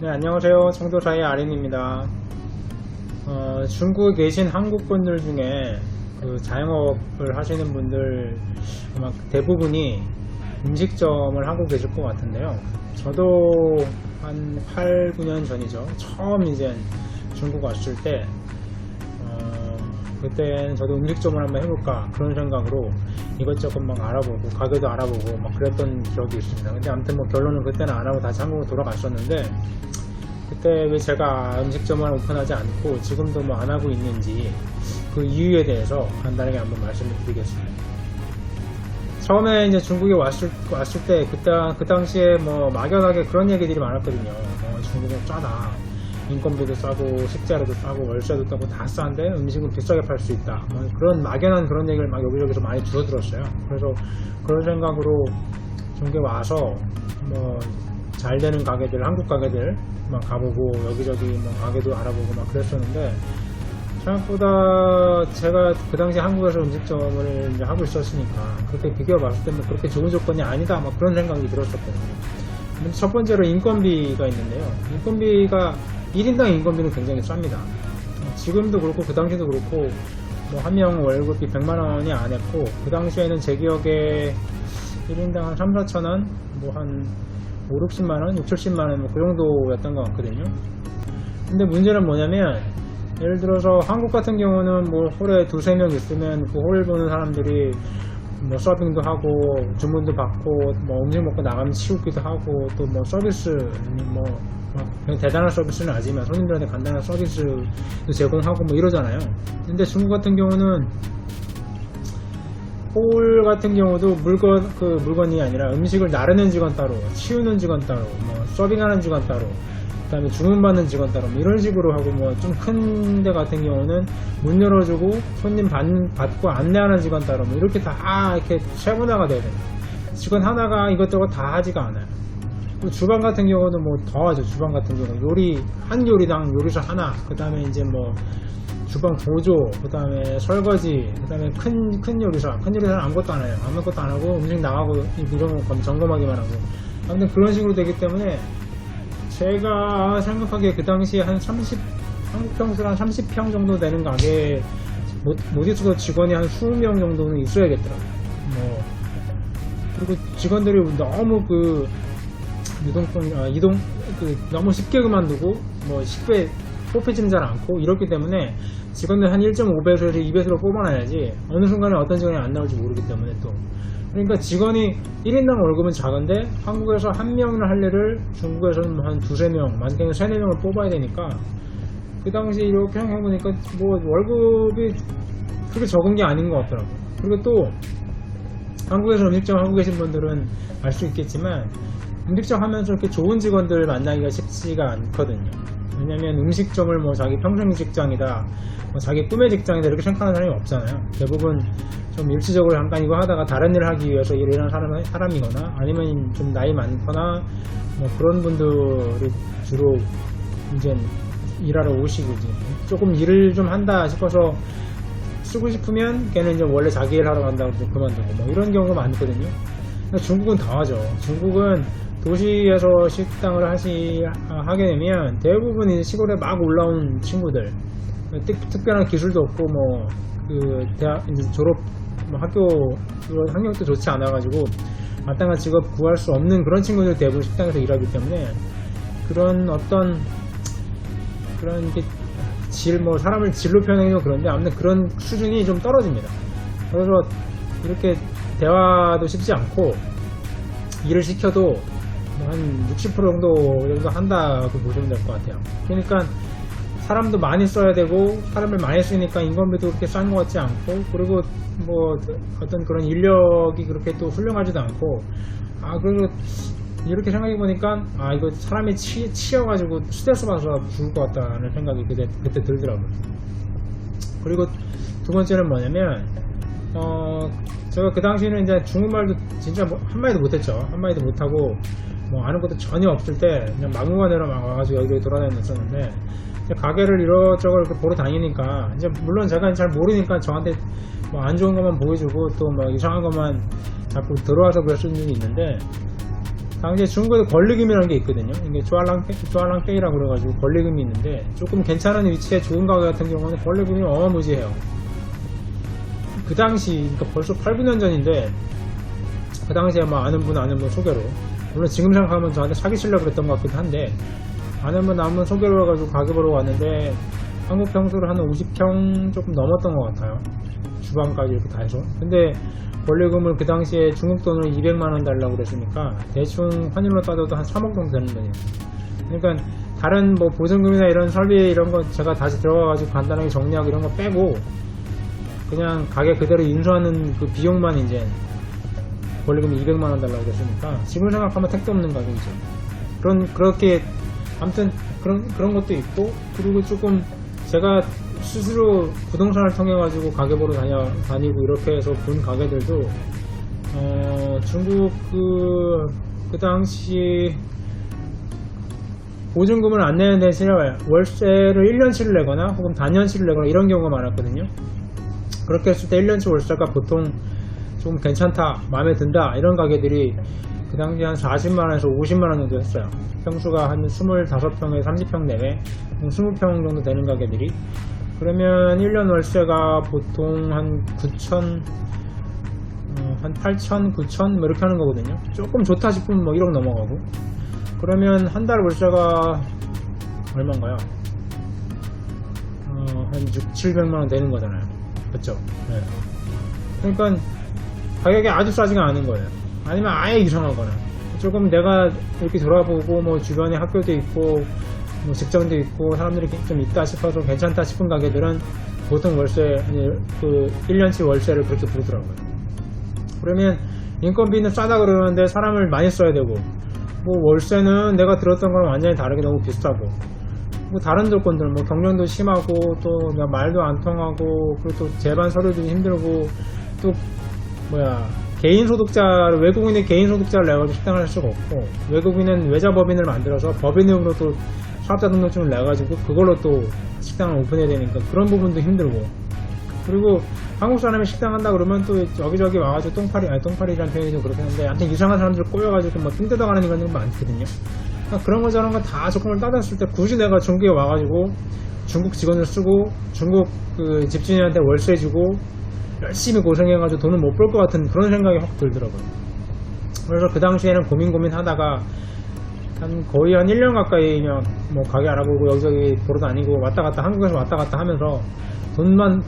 네, 안녕하세요. 청도사의 아린입니다. 중국에 계신 한국분들 중에 그 자영업을 하시는 분들 아마 대부분이 음식점을 하고 계실 것 같은데요. 저도 한 8, 9년 전이죠. 처음 이제 중국 왔을 때 그때는 저도 음식점을 한번 해볼까 그런 생각으로 이것저것 막 알아보고 가게도 알아보고 막 그랬던 기억이 있습니다. 근데 아무튼 뭐 결론은 그때는 안 하고 다시 한국으로 돌아갔었는데, 그때 왜 제가 음식점을 오픈하지 않고 지금도 뭐 안 하고 있는지 그 이유에 대해서 간단하게 한번 말씀을 드리겠습니다. 처음에 이제 중국에 왔을 때 그 당시에 뭐 막연하게 그런 얘기들이 많았거든요. 중국은 싸다. 인건비도 싸고 식자료도 싸고 월세도 싸고 다 싼데 음식은 비싸게 팔 수 있다. 그런 막연한 그런 얘기를 막 여기저기서 많이 들었어요. 그래서 그런 생각으로 중국에 와서 뭐 잘 되는 가게들, 한국 가게들 막 가보고 여기저기 뭐 가게도 알아보고 막 그랬었는데, 생각보다 제가 그 당시 한국에서 음식점을 이제 하고 있었으니까 그렇게 비교해 봤을 때 뭐 그렇게 좋은 조건이 아니다 막 그런 생각이 들었었거든요. 근데 첫 번째로 인건비가 있는데요. 인건비가 1인당 인건비는 굉장히 쌉니다. 지금도 그렇고 그 당시도 그렇고 뭐 한 명 월급이 100만 원이 안 했고, 그 당시에는 제 기억에 1인당 한 3, 4천 원, 뭐 한 5, 60만 원, 6, 70만 원 뭐 그 정도였던 것 같거든요. 근데 문제는 뭐냐면, 예를 들어서 한국 같은 경우는 뭐 홀에 두세 명 있으면 그 홀 보는 사람들이 뭐 서빙도 하고 주문도 받고 뭐 음식 먹고 나가면 치우기도 하고 또 뭐 서비스 뭐 그냥 대단한 서비스는 아니지만 손님들한테 간단한 서비스도 제공하고 뭐 이러잖아요. 근데 중국 같은 경우는 홀 같은 경우도 물건이 아니라 음식을 나르는 직원 따로, 치우는 직원 따로, 뭐 서빙하는 직원 따로, 그 다음에 주문받는 직원 따로 뭐 이런 식으로 하고, 뭐 좀 큰 데 같은 경우는 문 열어주고 손님 받고 안내하는 직원 따로 뭐 이렇게 다 이렇게 세분화가 돼야 돼요. 직원 하나가 이것저것 다 하지가 않아요. 주방 같은 경우는 뭐 더 하죠. 주방 같은 경우 한 요리당 요리사 하나, 그 다음에 이제 뭐 주방 보조, 그 다음에 설거지, 그 다음에 큰 요리사는 아무것도 안 해요. 아무것도 안 하고 음식 나가고 이런 거 점검하기만 하고. 아무튼 그런 식으로 되기 때문에 제가 생각하기에 그 당시에 한국 평수로 한 30평 정도 되는 가게에 못 있어도 직원이 한 20명 정도는 있어야겠더라고요. 그리고 직원들이 너무 너무 쉽게 그만두고 뭐 10배 뽑히지는 잘 않고 이렇기 때문에 직원들 한 1.5배에서 2배수로 뽑아놔야지 어느 순간에 어떤 직원이 안 나올지 모르기 때문에, 또 그러니까 직원이 1인당 월급은 작은데 한국에서 한 명이나 할 일을 중국에서는 한 두세 명, 많게는 세네 명을 뽑아야 되니까, 그 당시 이렇게 생각해보니까 뭐 월급이 그렇게 적은 게 아닌 것 같더라고요. 그리고 또 한국에서 음식점 하고 계신 분들은 알 수 있겠지만 음식점 하면서 이렇게 좋은 직원들 만나기가 쉽지가 않거든요. 왜냐면 음식점을 뭐 자기 평생 직장이다, 뭐 자기 꿈의 직장이다 이렇게 생각하는 사람이 없잖아요. 대부분 좀 일시적으로 잠깐 이거 하다가 다른 일을 하기 위해서 일하는 사람이거나 아니면 좀 나이 많거나 뭐 그런 분들이 주로 이제 일하러 오시고, 조금 일을 좀 한다 싶어서 쓰고 싶으면 걔는 이제 원래 자기 일 하러 간다고 그만두고 뭐 이런 경우가 많거든요. 근데 중국은 더 하죠. 중국은 도시에서 식당을 하게 되면 대부분 이제 시골에 막 올라온 친구들, 특별한 기술도 없고 뭐 대학 이제 졸업 학력도 좋지 않아가지고 마땅한 직업 구할 수 없는 그런 친구들 대부분 식당에서 일하기 때문에 그런 게 사람을 질로 표현하기도 그런데 아무튼 그런 수준이 좀 떨어집니다. 그래서 이렇게 대화도 쉽지 않고 일을 시켜도 한 60% 정도 한다고 보시면 될 것 같아요. 그러니까 사람도 많이 써야 되고 사람을 많이 쓰니까 인건비도 그렇게 싼 것 같지 않고, 그리고 뭐 어떤 그런 인력이 그렇게 또 훌륭하지도 않고, 그리고 이렇게 생각해 보니까 이거 사람이 치여가지고 스트레스 받아서 죽을 것 같다는 생각이 그때 들더라고요. 그리고 두 번째는 뭐냐면 제가 그 당시에는 이제 중국말도 진짜 한마디도 못했죠. 한마디도 못하고 뭐 아는 것도 전혀 없을 때 그냥 막무가내로 막 와가지고 여기 돌아다녔었는데, 가게를 이것저것 보러 다니니까 이제 물론 제가 잘 모르니까 저한테 뭐 안 좋은 것만 보여주고 또 뭐 이상한 것만 자꾸 들어와서 그럴 수는 있는데, 당시에 중국에 권리금이라는 게 있거든요. 이게 쭈알랑떼이라고 그래가지고 권리금이 있는데 조금 괜찮은 위치에 좋은 가게 같은 경우는 권리금이 어마무지해요. 그 당시, 그러니까 벌써 8, 9년 전인데 그 당시에 뭐 아는 분 소개로, 물론 지금 생각하면 저한테 사기치려고 그랬던 것 같기도 한데, 아는 분 소개로 해가지고 가게 보러 갔는데 한국 평수로 한 50평 조금 넘었던 것 같아요. 주방까지 이렇게 다 해서. 근데 권리금을 그 당시에 중국 돈으로 200만원 달라고 그랬으니까 대충 환율로 따져도 한 3억 정도 되는 돈이에요. 그러니까 다른 뭐 보증금이나 이런 설비 이런 거 제가 다시 들어가가지고 간단하게 정리하고 이런 거 빼고 그냥 가게 그대로 인수하는 그 비용만 이제 권리금이 200만원 달라고 그랬으니까 지금 생각하면 택도 없는 가격이죠. 그렇게 아무튼 그런 것도 있고, 그리고 조금 제가 스스로 부동산을 통해 가지고 가게 보러 다니고 이렇게 해서 본 가게들도 중국 그 당시 보증금을 안 내는 대신에 월세를 1년치를 내거나 혹은 단년치를 내거나 이런 경우가 많았거든요. 그렇게 했을 때 1년치 월세가 보통 좀 괜찮다, 마음에 든다 이런 가게들이 그 당시 한 40만원에서 50만원 정도 했어요. 평수가 한 25평에 30평 내외 20평 정도 되는 가게들이. 그러면 1년 월세가 보통 한 9천, 한 8천, 9천 뭐 이렇게 하는 거거든요. 조금 좋다 싶으면 뭐 1억 넘어가고. 그러면 한 달 월세가 얼마인가요? 한 6, 700만원 되는 거잖아요. 그렇죠? 네. 그러니까 가격이 아주 싸지가 않은 거예요. 아니면 아예 이상하거나 조금 내가 이렇게 돌아보고 뭐 주변에 학교도 있고 뭐 직장도 있고 사람들이 좀 있다 싶어서 괜찮다 싶은 가게들은 보통 월세 그 1년치 월세를 그렇게 부르더라고요. 그러면 인건비는 싸다 그러는데 사람을 많이 써야 되고, 뭐 월세는 내가 들었던 거랑 완전히 다르게 너무 비싸고, 뭐 다른 조건들 뭐 경쟁도 심하고 또 말도 안 통하고, 그리고 또 재반 서류도 힘들고, 또 개인 소득자를, 외국인의 개인 소득자를 내가지고 식당을 할 수가 없고, 외국인은 외자법인을 만들어서 법인으로 또 사업자 등록증을 내가지고 그걸로 또 식당을 오픈해야 되니까 그런 부분도 힘들고, 그리고 한국 사람이 식당 한다 그러면 또 여기저기 와가지고 똥파리라는 표현이 좀 그렇긴 한데, 아무튼 이상한 사람들 꼬여가지고 뭐 등 뜯어가는 인간들 많거든요. 그러니까 그런 거 저런 거 다 조건을 따졌을 때 굳이 내가 중국에 와가지고 중국 직원을 쓰고 중국 그 집주인한테 월세 주고 열심히 고생해가지고 돈을 못 벌 것 같은 그런 생각이 확 들더라고요. 그래서 그 당시에는 고민하다가 거의 한 1년 가까이 그냥 뭐 가게 알아보고 여기저기 보러 다니고 왔다 갔다, 한국에서 왔다 갔다 하면서 돈만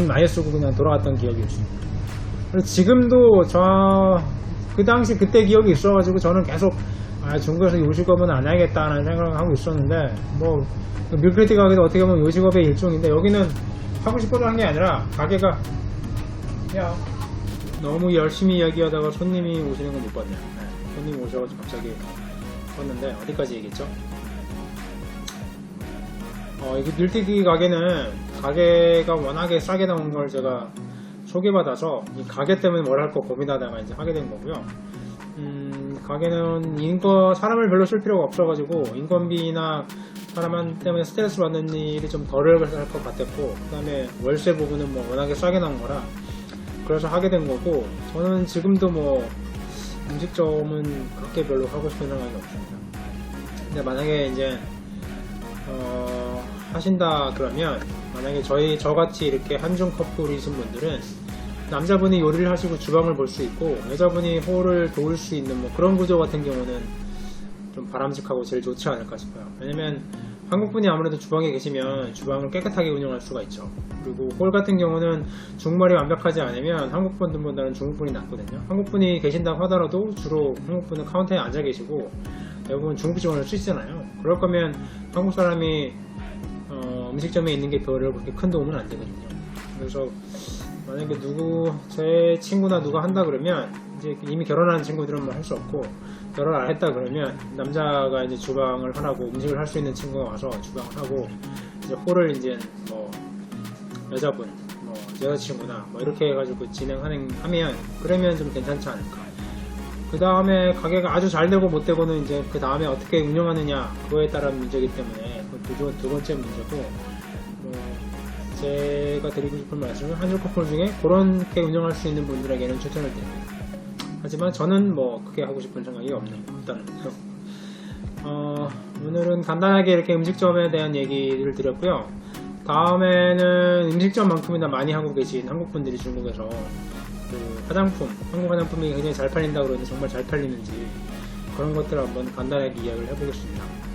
많이 쓰고 그냥 돌아갔던 기억이 있습니다. 그래서 지금도 그 당시 그때 기억이 있어가지고 저는 계속 중국에서 요식업은 안 해야겠다는 생각을 하고 있었는데, 뭐 밀크티 가게도 어떻게 보면 요식업의 일종인데, 여기는 하고 싶어서 한 게 아니라 가게가 너무 열심히 이야기하다가 손님이 오시는 건 못 봤네요. 손님이 오셔가지고 갑자기 봤는데 어디까지 얘기했죠? 이게 밀크티 가게가 워낙에 싸게 나온 걸 제가 소개받아서 이 가게 때문에 뭘 할 거 고민하다가 이제 하게 된 거고요. 가게는 사람을 별로 쓸 필요가 없어가지고 인건비나 사람 때문에 스트레스 받는 일이 좀 덜 할 것 같았고, 그 다음에 월세 부분은 뭐 워낙에 싸게 나온 거라 그래서 하게 된 거고, 저는 지금도 뭐 음식점은 그렇게 별로 하고 싶은 생각이 없습니다. 근데 만약에 이제 하신다 그러면, 만약에 저같이 이렇게 한중 커플이신 분들은 남자분이 요리를 하시고 주방을 볼 수 있고 여자분이 홀을 도울 수 있는 뭐 그런 구조 같은 경우는 좀 바람직하고 제일 좋지 않을까 싶어요. 왜냐면 한국분이 아무래도 주방에 계시면 주방을 깨끗하게 운영할 수가 있죠. 그리고 홀 같은 경우는 중국말이 완벽하지 않으면 한국분들보다는 중국분이 낫거든요. 한국분이 계신다고 하더라도 주로 한국분은 카운터에 앉아 계시고 대부분 중국 직원을 쓰시잖아요. 그럴 거면 한국 사람이 음식점에 있는 게 별로 그렇게 큰 도움은 안 되거든요. 그래서 만약에 제 친구나 누가 한다 그러면, 이제 이미 결혼한 친구들은 뭐 할 수 없고, 결혼 안 했다 그러면 남자가 이제 주방을 하라고, 음식을 할 수 있는 친구가 와서 주방을 하고, 이제 홀을 이제 뭐 여자분, 뭐 여자친구나 뭐 이렇게 해가지고 하면 그러면 좀 괜찮지 않을까. 그 다음에 가게가 아주 잘 되고 못 되고는 이제 그 다음에 어떻게 운영하느냐 그거에 따른 문제이기 때문에 두 번째 문제고, 제가 드리고 싶은 말씀은 한중 커플 중에 그렇게 운영할 수 있는 분들에게는 추천을 드립니다. 하지만 저는 뭐 크게 하고 싶은 생각이 없다는 거죠. 오늘은 간단하게 이렇게 음식점에 대한 얘기를 드렸고요. 다음에는 음식점만큼이나 많이 하고 계신 한국분들이 중국에서 그 화장품, 한국 화장품이 굉장히 잘 팔린다고 그러는데 정말 잘 팔리는지 그런 것들을 한번 간단하게 이야기를 해보겠습니다.